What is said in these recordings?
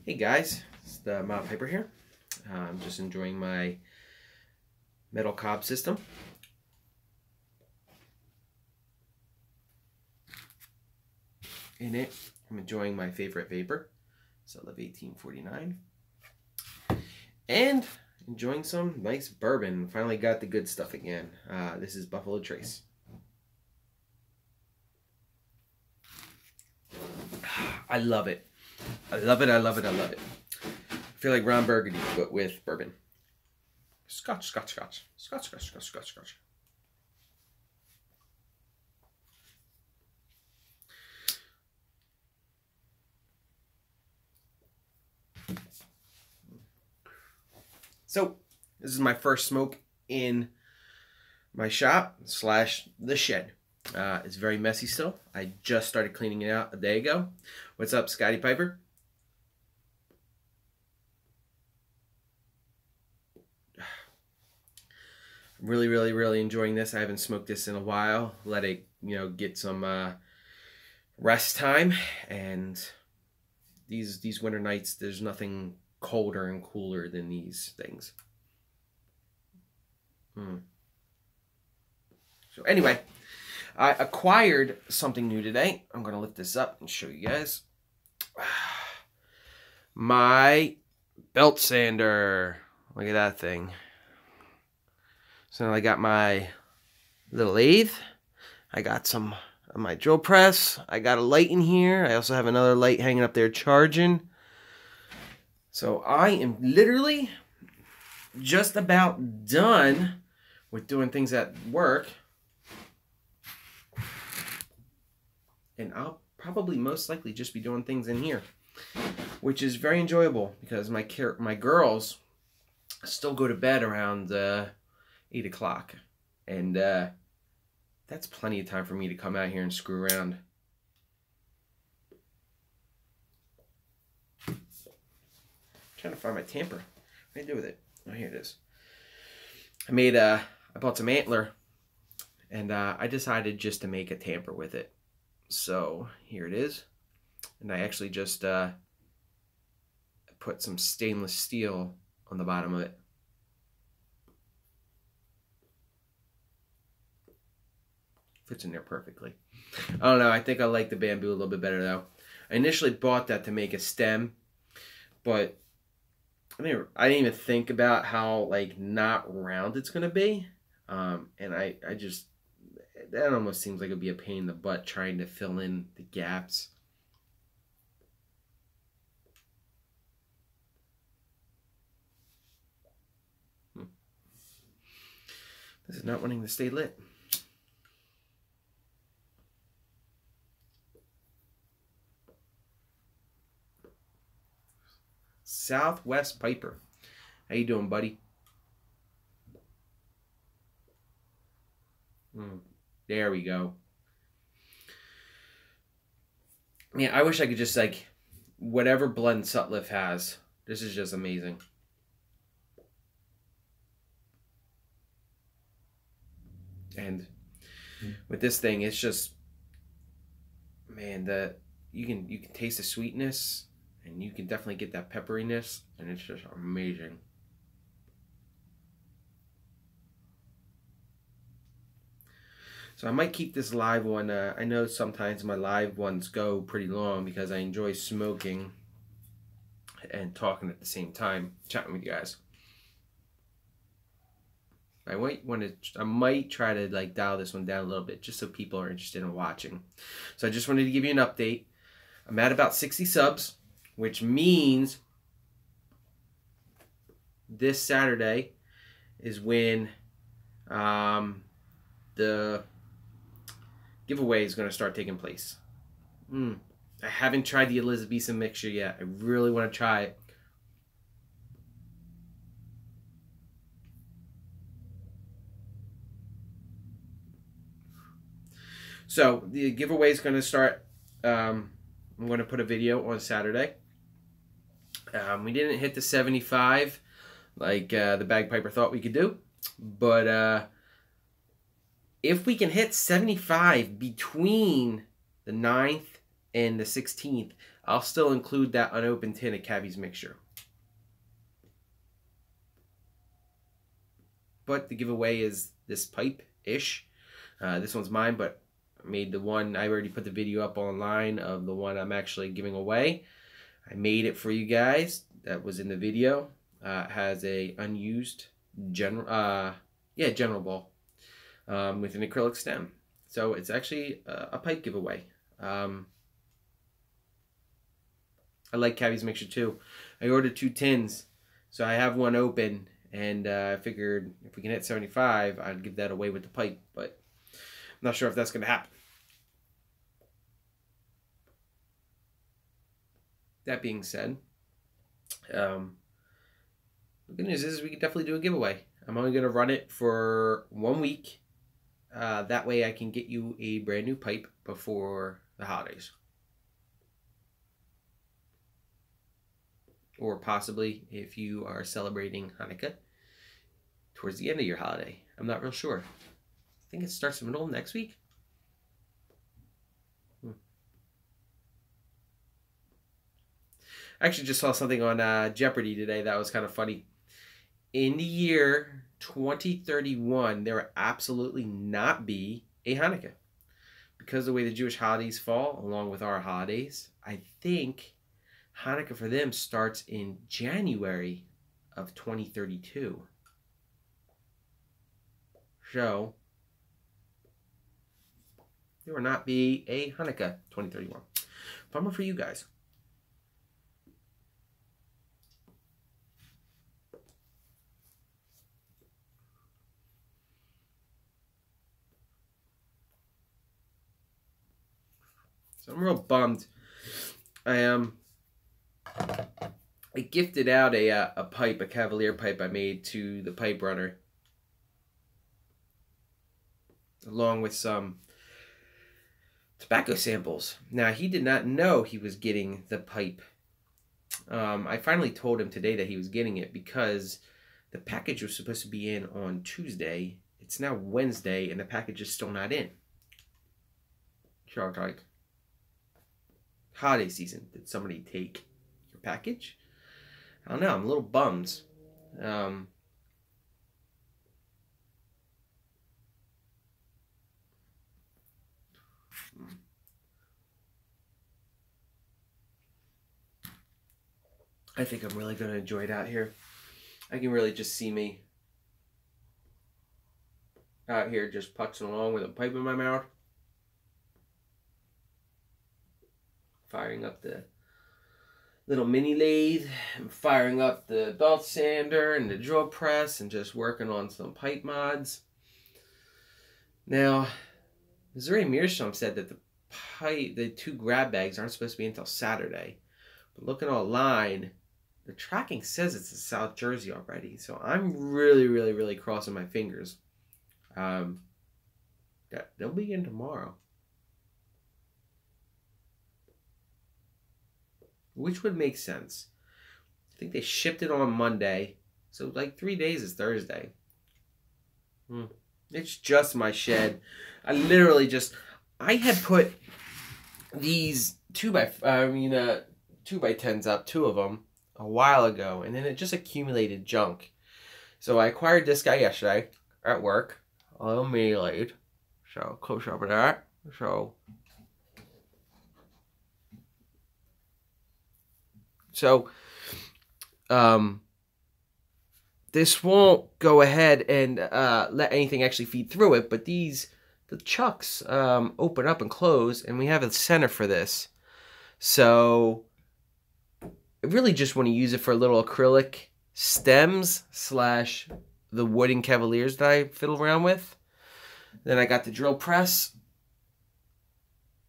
Hey guys, it's the Mount Piper here. I'm just enjoying my metal cob system. In it, I'm enjoying my favorite vapor, Sutliff 1849, and enjoying some nice bourbon. Finally got the good stuff again. This is Buffalo Trace. I love it. I love it, I love it, I love it. I feel like Ron Burgundy, but with bourbon. Scotch, scotch, scotch. Scotch, scotch, scotch, scotch, scotch. So, this is my first smoke in my shop / the shed. It's very messy still. I just started cleaning it out a day ago. What's up, Scotty Piper? I'm really enjoying this. I haven't smoked this in a while. Let it, get some rest time. And these winter nights, there's nothing colder and cooler than these things. So anyway, I acquired something new today. I'm going to lift this up and show you guys. My belt sander. Look at that thing. So I got my little lathe. I got some of my drill press. I got a light in here. I also have another light hanging up there charging. So I am literally just about done with doing things at work. And I'll probably most likely just be doing things in here, which is very enjoyable because my girls still go to bed around 8 o'clock, and that's plenty of time for me to come out here and screw around. I'm trying to find my tamper. What do I do with it? Oh, here it is. I bought some antler, and I decided just to make a tamper with it. So here it is, and I actually just put some stainless steel on the bottom of it. Fits in there perfectly. I don't know, I think I like the bamboo a little bit better though. I initially bought that to make a stem, but I didn't even think about how not round it's gonna be. And I just, that almost seems like it'd be a pain in the butt trying to fill in the gaps. This is not wanting to stay lit. Southwest Piper. How you doing, buddy? There we go. Yeah, I wish I could just whatever blend Sutliff has. This is just amazing. And with this thing, it's just, man, you can taste the sweetness, and you can definitely get that pepperiness, and it's just amazing. So I might keep this live one. I know sometimes my live ones go pretty long because I enjoy smoking and talking at the same time, chatting with you guys. I might try to dial this one down a little bit just so people are interested in watching. So I just wanted to give you an update. I'm at about 60 subs, which means this Saturday is when the giveaway is going to start taking place. I haven't tried the Elizabethan mixture yet. I really want to try it. So the giveaway is going to start. I'm going to put a video on Saturday. We didn't hit the 75 like the Bagpiper thought we could do, but if we can hit 75 between the 9th and the 16th, I'll still include that unopened tin of Cavi's mixture. But the giveaway is this pipe-ish. This one's mine, but I made the one, I already put the video up online of the one I'm actually giving away. I made it for you guys. That was in the video. It has a unused general ball with an acrylic stem. So it's actually a pipe giveaway. I like Cavi's mixture too. I ordered 2 tins, so I have one open, and I figured if we can hit 75, I'd give that away with the pipe, but I'm not sure if that's going to happen. That being said, the good news is we can definitely do a giveaway. I'm only going to run it for 1 week. That way I can get you a brand new pipe before the holidays. Or possibly if you are celebrating Hanukkah towards the end of your holiday. I'm not real sure. I think it starts in the middle of next week. I actually just saw something on Jeopardy today that was kind of funny. In the year 2031, there will absolutely not be a Hanukkah. Because of the way the Jewish holidays fall, along with our holidays, I think Hanukkah for them starts in January of 2032. So, there will not be a Hanukkah 2031. Bummer for you guys. So I'm real bummed. I gifted out a pipe, a Cavalier pipe I made to the pipe runner, along with some tobacco samples. Now, he did not know he was getting the pipe. I finally told him today that he was getting it because the package was supposed to be in on Tuesday. It's now Wednesday, and the package is still not in. So like, holiday season, did somebody take your package? I don't know, I'm a little bummed. I think I'm really going to enjoy it out here. I can really just see me out here just putzing along with a pipe in my mouth. Firing up the little mini lathe, and firing up the belt sander and the drill press, and just working on some pipe mods. Now, Missouri Meerschaum said that the 2 grab bags aren't supposed to be until Saturday. But looking online, the tracking says it's in South Jersey already. So I'm really, really, really crossing my fingers. They'll be in tomorrow. Which would make sense. I think they shipped it on Monday. So like 3 days is Thursday. It's just my shed. I literally just, I had put these 2x10s up, 2 of them, a while ago, and then it just accumulated junk. So I acquired this guy yesterday at work, a little mini lathe. So close up of that. So this won't go ahead and let anything actually feed through it, but the chucks open up and close, and we have a center for this. So I really just want to use it for little acrylic stems / the wooden Cavaliers that I fiddle around with. Then I got the drill press.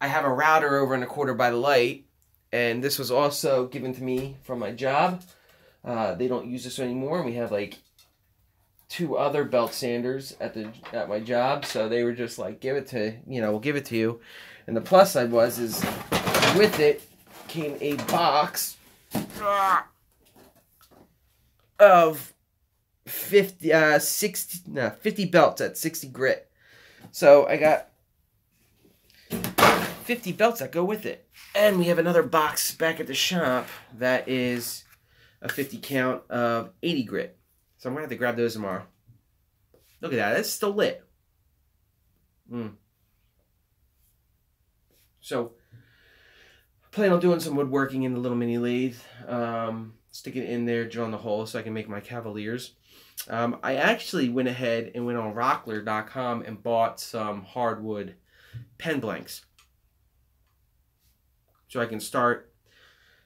I have a router over in the corner by the light, and this was also given to me from my job. They don't use this anymore. We have like 2 other belt sanders at my job, so they were just like, we'll give it to you. And the plus side is with it came a box of 50 belts at 60 grit. So I got 50 belts that go with it. And we have another box back at the shop that is a 50 count of 80 grit. So I'm going to have to grab those tomorrow. Look at that. It's still lit. So, I plan on doing some woodworking in the little mini lathe. Sticking it in there, drilling the hole so I can make my Cavaliers. I actually went ahead and went on Rockler.com and bought some hardwood pen blanks. So I can start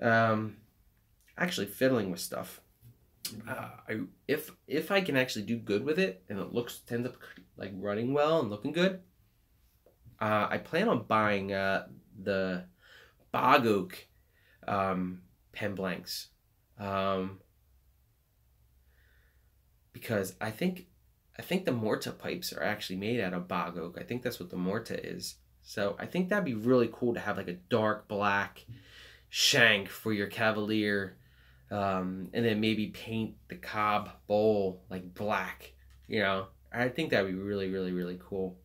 actually fiddling with stuff. If I can actually do good with it and it tends up like running well and looking good, I plan on buying the Bog Oak pen blanks, because I think the Morta pipes are actually made out of Bog Oak. I think that's what the Morta is. So I think that'd be really cool to have like a dark black shank for your Cavalier, and then maybe paint the cob bowl like black. You know, I think that'd be really, really, really cool.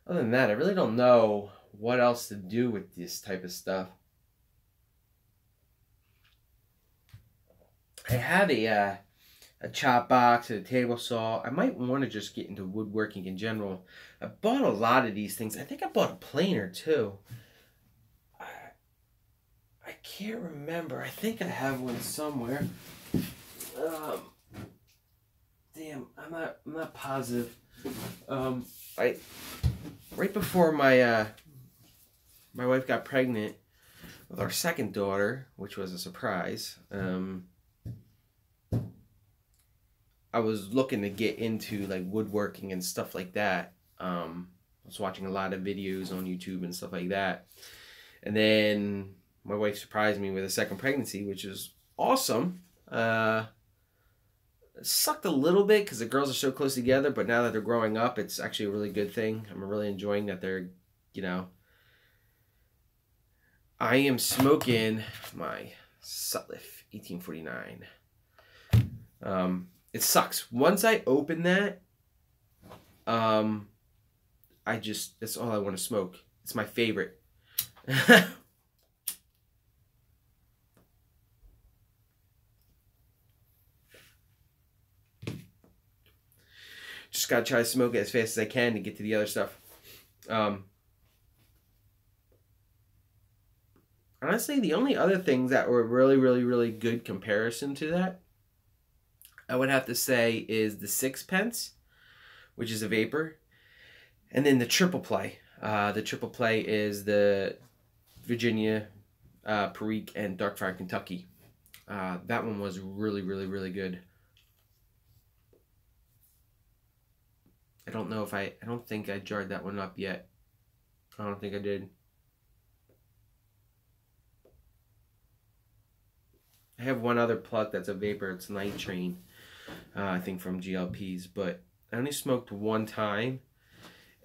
Other than that, I really don't know what else to do with this type of stuff. I have a chop box and a table saw. I might want to just get into woodworking in general. I bought a lot of these things. I think I bought a planer too. I can't remember. I think I have one somewhere. Damn, I'm not positive. Right before my wife got pregnant with our second daughter, which was a surprise. I was looking to get into like woodworking and stuff like that. I was watching a lot of videos on YouTube and stuff like that. And then my wife surprised me with a second pregnancy, which is awesome. It sucked a little bit because the girls are so close together, but now that they're growing up, it's actually a really good thing. I'm really enjoying that they're, you know. I am smoking my Sutliff 1849. It sucks. Once I open that, that's all I want to smoke. It's my favorite. Just gotta try to smoke it as fast as I can to get to the other stuff. Honestly, the only other things that were really, really, really good comparison to that, I would have to say, is the Sixpence, which is a vapor, and then the Triple Play. The Triple Play is the Virginia, Perique, and Darkfire Kentucky. That one was really, really, really good. I don't think I jarred that one up yet. I don't think I did. I have one other plug that's a vapor. It's Night Train, I think from GLPs, but I only smoked one time,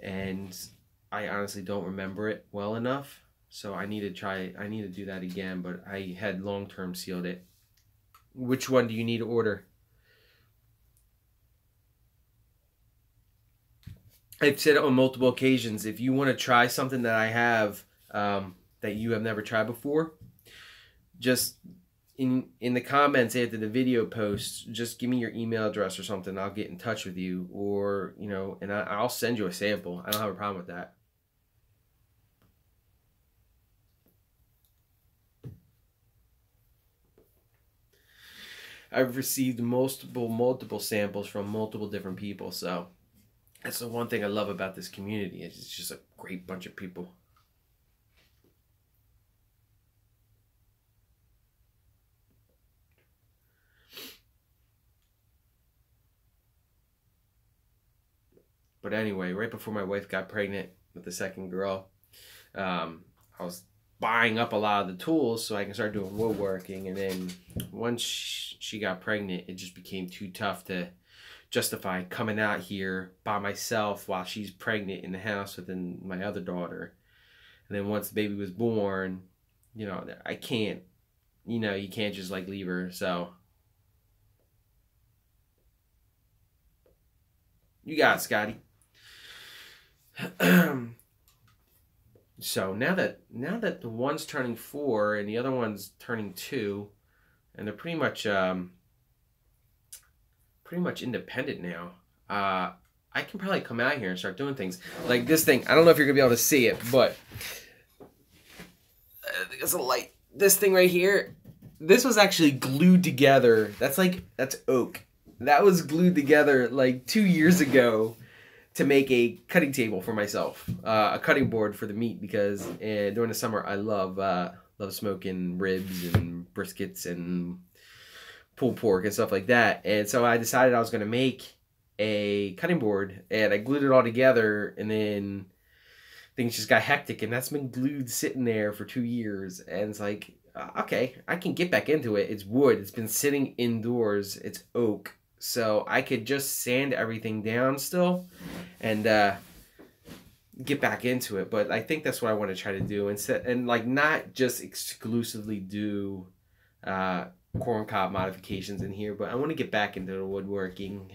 and I honestly don't remember it well enough. So I need to do that again, but I had long-term sealed it. Which one do you need to order? I've said it on multiple occasions. If you want to try something that I have that you have never tried before, just in the comments after the video post, just give me your email address or something. I'll get in touch with you, or and I'll send you a sample. I don't have a problem with that. I've received multiple samples from multiple different people, so that's the one thing I love about this community. It's just a great bunch of people. But anyway, right before my wife got pregnant with the second girl, I was buying up a lot of the tools so I can start doing woodworking. And then once she got pregnant, it just became too tough to justify coming out here by myself while she's pregnant in the house with my other daughter. And then once the baby was born, I can't, you can't just like leave her. So you got it, Scotty. So now that the one's turning 4 and the other one's turning 2, and they're pretty much independent now. I can probably come out here and start doing things like this thing. I don't know if you're gonna be able to see it, but there's a light. This thing right here, this was actually glued together. That's oak. That was glued together like 2 years ago to make a cutting table for myself, a cutting board for the meat, because during the summer I love smoking ribs and briskets and pulled pork and stuff like that. And so I decided I was going to make a cutting board, and I glued it all together, and then things just got hectic, and that's been glued sitting there for 2 years. And it's like, okay, I can get back into it. It's wood. It's been sitting indoors. It's oak. So I could just sand everything down still and get back into it. But I think that's what I want to try to do, and like not just exclusively do corncob modifications in here, but I want to get back into the woodworking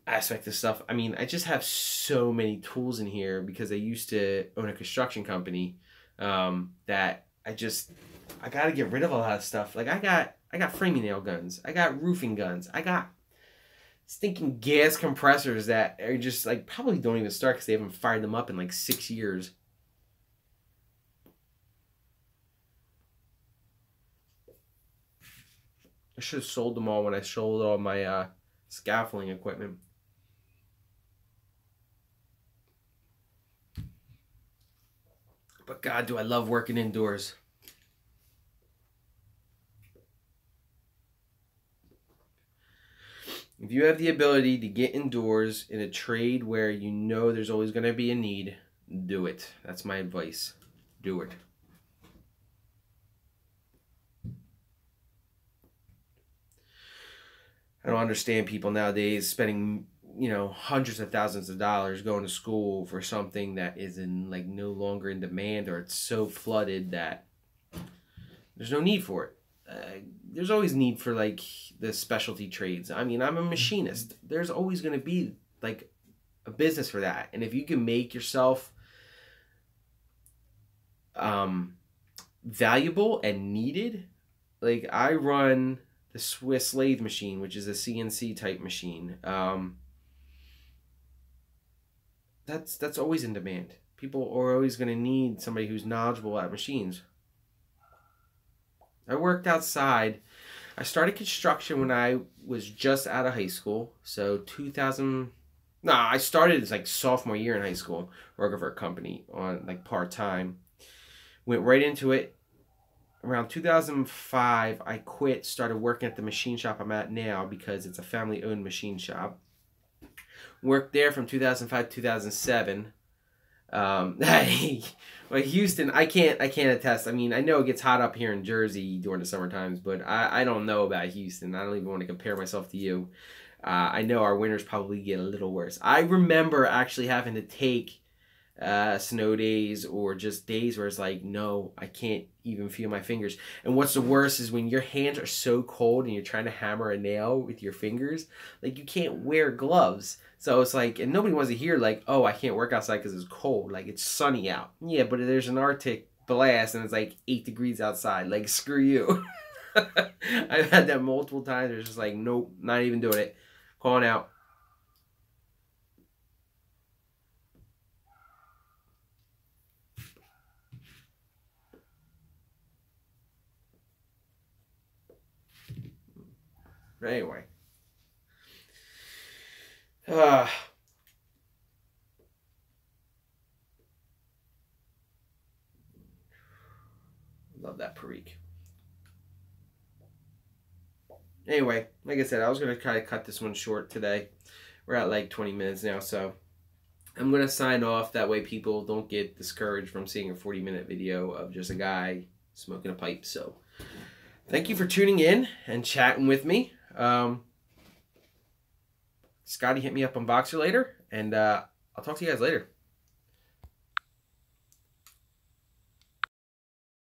aspect of stuff. I mean, I just have so many tools in here because I used to own a construction company, that I got to get rid of a lot of stuff. Like I got framing nail guns, I got roofing guns, I got stinking gas compressors that are just like probably don't even start because they haven't fired them up in like 6 years. I should have sold them all when I sold all my scaffolding equipment. But God, do I love working indoors. If you have the ability to get indoors in a trade where you know there's always going to be a need, do it. That's my advice. Do it. I don't understand people nowadays spending, hundreds of thousands of dollars going to school for something that is no longer in demand, or it's so flooded that there's no need for it. There's always need for like the specialty trades. I mean, I'm a machinist. There's always going to be like a business for that. And if you can make yourself valuable and needed, like I run the Swiss lathe machine, which is a CNC type machine. That's always in demand. People are always going to need somebody who's knowledgeable at machines. I worked outside. I started construction when I was just out of high school. So I started as like sophomore year in high school, working for a company on like part-time. Went right into it. Around 2005, I quit, started working at the machine shop I'm at now because it's a family-owned machine shop. Worked there from 2005 to 2007. Like Houston, I can't attest. I mean, I know it gets hot up here in Jersey during the summer times, but I don't know about Houston. I don't even want to compare myself to you. I know our winters probably get a little worse. I remember actually having to take snow days or just days where it's like, no, I can't even feel my fingers. And what's the worst is when your hands are so cold and you're trying to hammer a nail with your fingers, like you can't wear gloves. So it's like, and nobody wants to hear like, oh, I can't work outside because it's cold. Like it's sunny out. Yeah, but there's an Arctic blast and it's like 8 degrees outside. Like screw you. I've had that multiple times. It's just like, nope, not even doing it. Calling out. But anyway. Love that Perique. Anyway, like I said, I was going to try to cut this one short today. We're at like 20 minutes now, so I'm going to sign off. That way people don't get discouraged from seeing a 40-minute video of just a guy smoking a pipe. So thank you for tuning in and chatting with me. Scotty hit me up on Boxer later, and I'll talk to you guys later.